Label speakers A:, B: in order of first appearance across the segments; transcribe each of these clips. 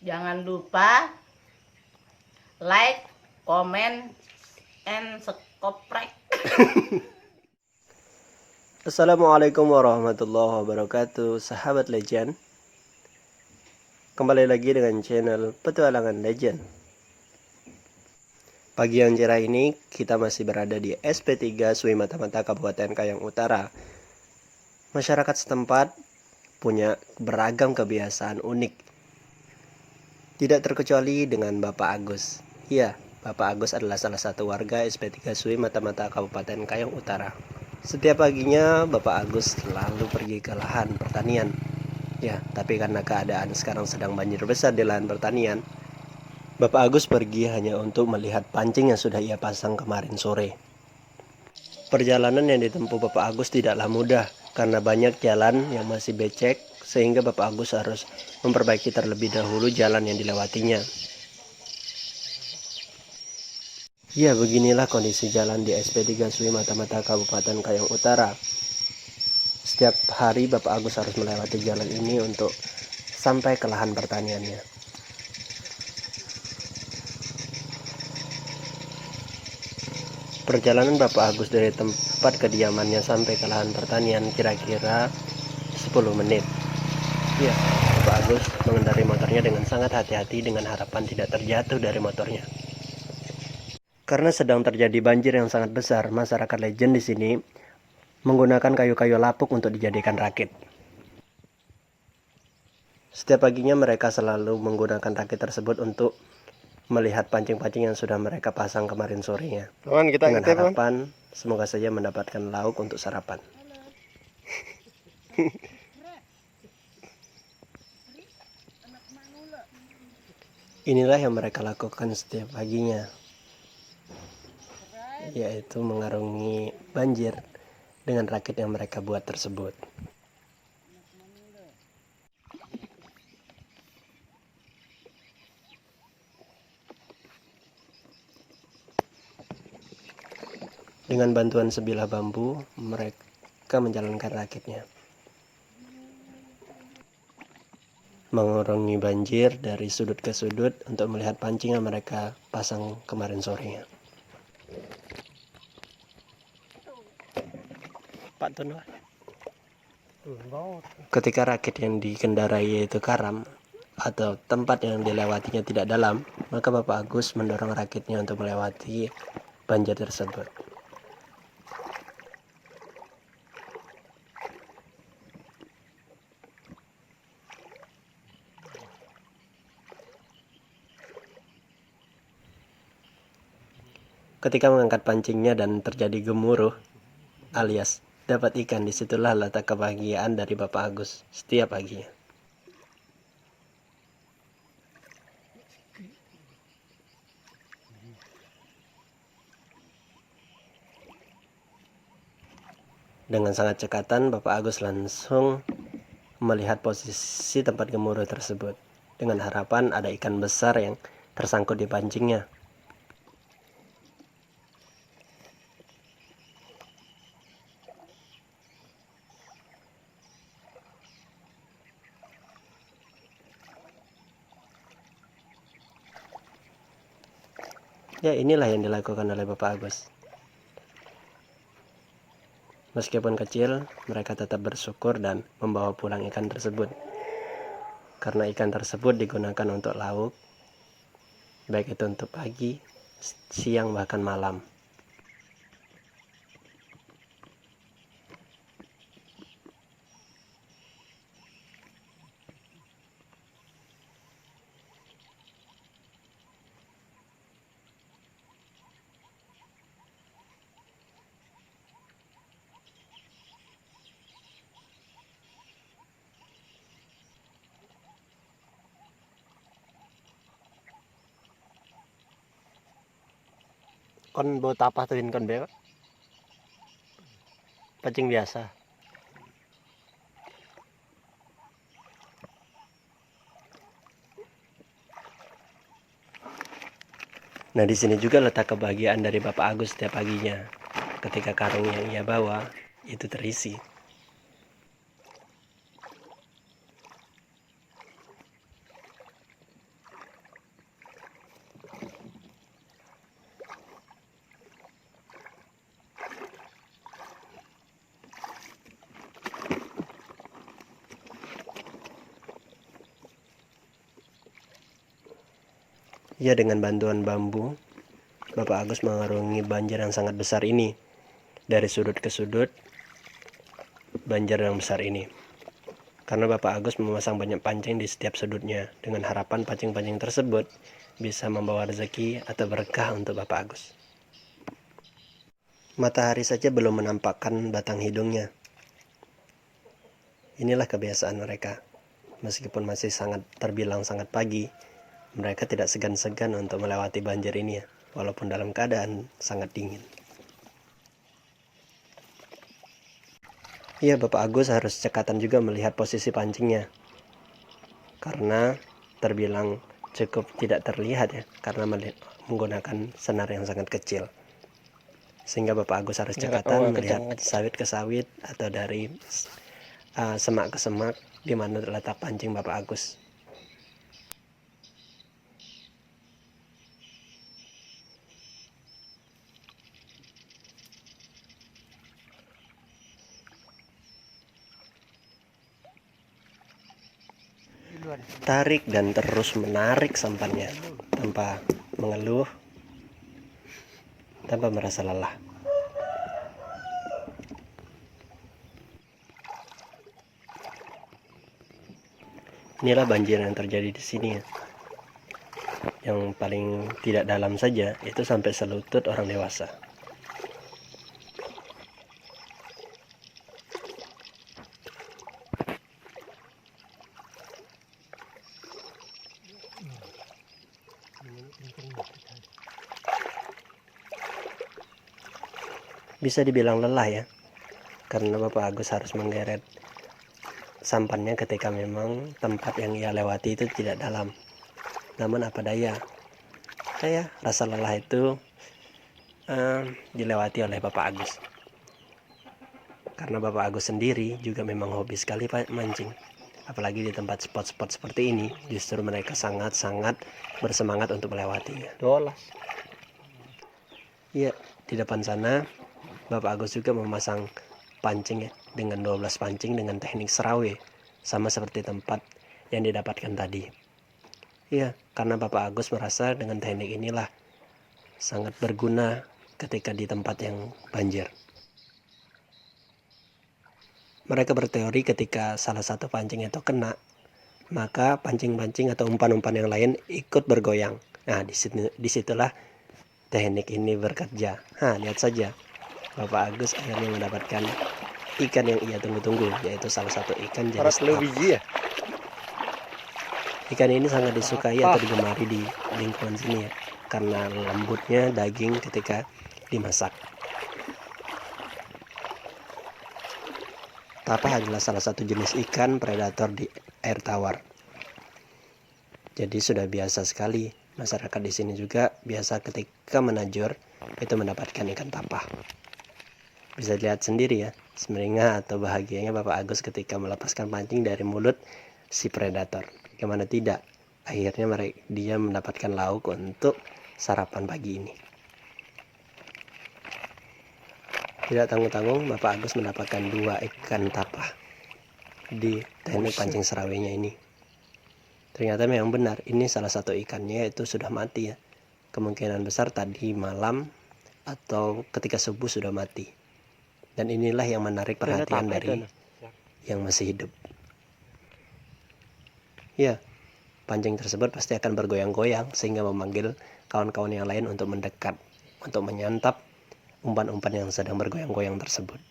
A: Jangan lupa like, comment, and subscribe.
B: Assalamualaikum warahmatullahi wabarakatuh, sahabat legend. Kembali lagi dengan channel Petualangan Legend. Pagi yang cerah ini kita masih berada di SP3 Sui Mata-Mata Kabupaten Kayong Utara. Masyarakat setempat punya beragam kebiasaan unik. Tidak terkecuali dengan Bapak Agus. Iya, Bapak Agus adalah salah satu warga SP3 Sui Mata-Mata Kabupaten Kayong Utara. Setiap paginya Bapak Agus selalu pergi ke lahan pertanian. Ya, tapi karena keadaan sekarang sedang banjir besar di lahan pertanian, Bapak Agus pergi hanya untuk melihat pancing yang sudah ia pasang kemarin sore. Perjalanan yang ditempuh Bapak Agus tidaklah mudah karena banyak jalan yang masih becek, sehingga Bapak Agus harus memperbaiki terlebih dahulu jalan yang dilewatinya. Ya, beginilah kondisi jalan di SP3 Sui Mata-Mata Kabupaten Kayong Utara. Setiap hari Bapak Agus harus melewati jalan ini untuk sampai ke lahan pertaniannya. Perjalanan Bapak Agus dari tempat kediamannya sampai ke lahan pertanian kira-kira 10 menit. Ya, Bapak Agus mengendarai motornya dengan sangat hati-hati dengan harapan tidak terjatuh dari motornya. Karena sedang terjadi banjir yang sangat besar, masyarakat legend di sini menggunakan kayu-kayu lapuk untuk dijadikan rakit. Setiap paginya mereka selalu menggunakan rakit tersebut untuk melihat pancing-pancing yang sudah mereka pasang kemarin sorenya. Dengan harapan semoga saja mendapatkan lauk untuk sarapan. Inilah yang mereka lakukan setiap paginya, yaitu mengarungi banjir dengan rakit yang mereka buat tersebut. Dengan bantuan sebilah bambu, mereka menjalankan rakitnya. Mengarungi banjir dari sudut ke sudut untuk melihat pancing yang mereka pasang kemarin sorenya. Pak Tun, ketika rakit yang dikendarai yaitu karam atau tempat yang dilewatinya tidak dalam, maka Bapak Agus mendorong rakitnya untuk melewati banjir tersebut. Ketika mengangkat pancingnya dan terjadi gemuruh alias dapat ikan, disitulah letak kebahagiaan dari Bapak Agus setiap paginya. Dengan sangat cekatan, Bapak Agus langsung melihat posisi tempat gemuruh tersebut dengan harapan ada ikan besar yang tersangkut di pancingnya. Ya, inilah yang dilakukan oleh Bapak Agus. Meskipun kecil, mereka tetap bersyukur dan membawa pulang ikan tersebut. Karena ikan tersebut digunakan untuk lauk, baik itu untuk pagi, siang, bahkan malam. Kon bawa tapah tuhin kon bewak pancing biasa. Nah, di sini juga letak kebahagiaan dari Bapak Agus setiap paginya ketika karung yang ia bawa itu terisi. Ya, dengan bantuan bambu, Bapak Agus mengarungi banjir yang sangat besar ini. Dari sudut ke sudut, banjir yang besar ini. Karena Bapak Agus memasang banyak pancing di setiap sudutnya, dengan harapan pancing-pancing tersebut bisa membawa rezeki atau berkah untuk Bapak Agus. Matahari saja belum menampakkan batang hidungnya. Inilah kebiasaan mereka. Meskipun masih terbilang sangat pagi, mereka tidak segan-segan untuk melewati banjir ini ya, walaupun dalam keadaan sangat dingin. Iya, Bapak Agus harus cekatan juga melihat posisi pancingnya. Karena terbilang cukup tidak terlihat ya, karena menggunakan senar yang sangat kecil. Sehingga Bapak Agus harus cekatan melihat sawit ke sawit atau dari semak ke semak di mana letak pancing Bapak Agus. Tarik dan terus menarik sampannya tanpa mengeluh, tanpa merasa lelah. Inilah banjir yang terjadi di sini ya. Yang paling tidak dalam saja itu sampai selutut orang dewasa. Bisa dibilang lelah ya, karena Bapak Agus harus menggeret sampannya ketika memang tempat yang ia lewati itu tidak dalam. Namun apa daya, rasa lelah itu dilewati oleh Bapak Agus. Karena Bapak Agus sendiri juga memang hobi sekali mancing. Apalagi di tempat spot-spot seperti ini, justru mereka sangat-sangat bersemangat untuk melewatinya. Ya, di depan sana Bapak Agus juga memasang pancing ya, dengan 12 pancing dengan teknik serawe, sama seperti tempat yang didapatkan tadi. Ya, karena Bapak Agus merasa dengan teknik inilah sangat berguna ketika di tempat yang banjir. Mereka berteori ketika salah satu pancing itu kena, maka pancing-pancing atau umpan-umpan yang lain ikut bergoyang. Nah, disitulah teknik ini bekerja. Lihat saja, Bapak Agus akhirnya mendapatkan ikan yang ia tunggu-tunggu, yaitu salah satu ikan jenis biji ya. Ikan ini sangat disukai atau digemari di lingkungan sini ya, karena lembutnya daging ketika dimasak. Tapah adalah salah satu jenis ikan predator di air tawar. Jadi sudah biasa sekali masyarakat di sini juga biasa ketika menajur itu mendapatkan ikan tapah. Bisa dilihat sendiri ya, semeringah atau bahagianya Bapak Agus ketika melepaskan pancing dari mulut si predator. Bagaimana tidak, akhirnya dia mendapatkan lauk untuk sarapan pagi ini. Tidak tanggung-tanggung Bapak Agus mendapatkan 2 ikan tapah di teknik pancing serawenya ini. Ternyata memang benar, ini salah satu ikannya itu sudah mati ya. Kemungkinan besar tadi malam atau ketika subuh sudah mati. Dan inilah yang menarik perhatian dari yang masih hidup. Ya, pancing tersebut pasti akan bergoyang-goyang sehingga memanggil kawan-kawan yang lain untuk mendekat, untuk menyantap umpan-umpan yang sedang bergoyang-goyang tersebut.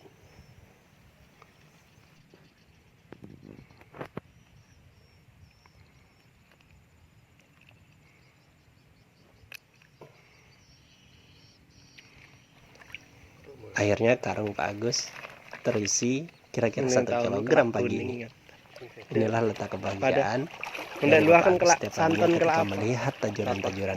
B: Akhirnya karung Pak Agus terisi kira-kira 1 kilogram pagi ini. Inilah letak kebahagiaan dari Bapak Agus setiap pagi ketika melihat tajuran-tajuran.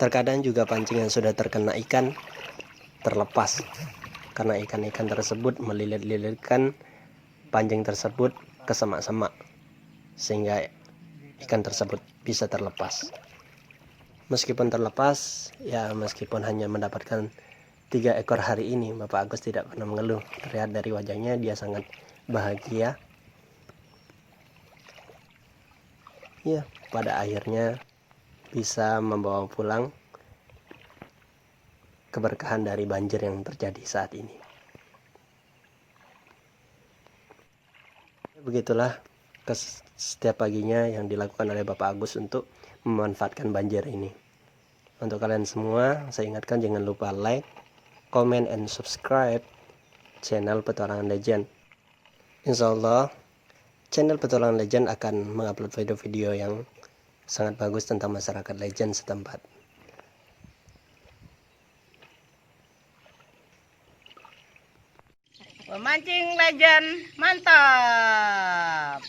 B: Terkadang juga pancing yang sudah terkena ikan terlepas karena ikan-ikan tersebut melilit-lilitkan pancing tersebut ke semak-semak sehingga ikan tersebut bisa terlepas. Meskipun terlepas ya, meskipun hanya mendapatkan 3 ekor hari ini Bapak Agus tidak pernah mengeluh. Terlihat dari wajahnya dia sangat bahagia. Ya, pada akhirnya bisa membawa pulang keberkahan dari banjir yang terjadi saat ini. Begitulah setiap paginya yang dilakukan oleh Bapak Agus untuk memanfaatkan banjir ini. Untuk kalian semua, saya ingatkan jangan lupa like, comment, and subscribe channel Petualangan Legend. Insya Allah, channel Petualangan Legend akan mengupload video-video yang sangat bagus tentang masyarakat legend setempat.
A: Pemancing legend mantap.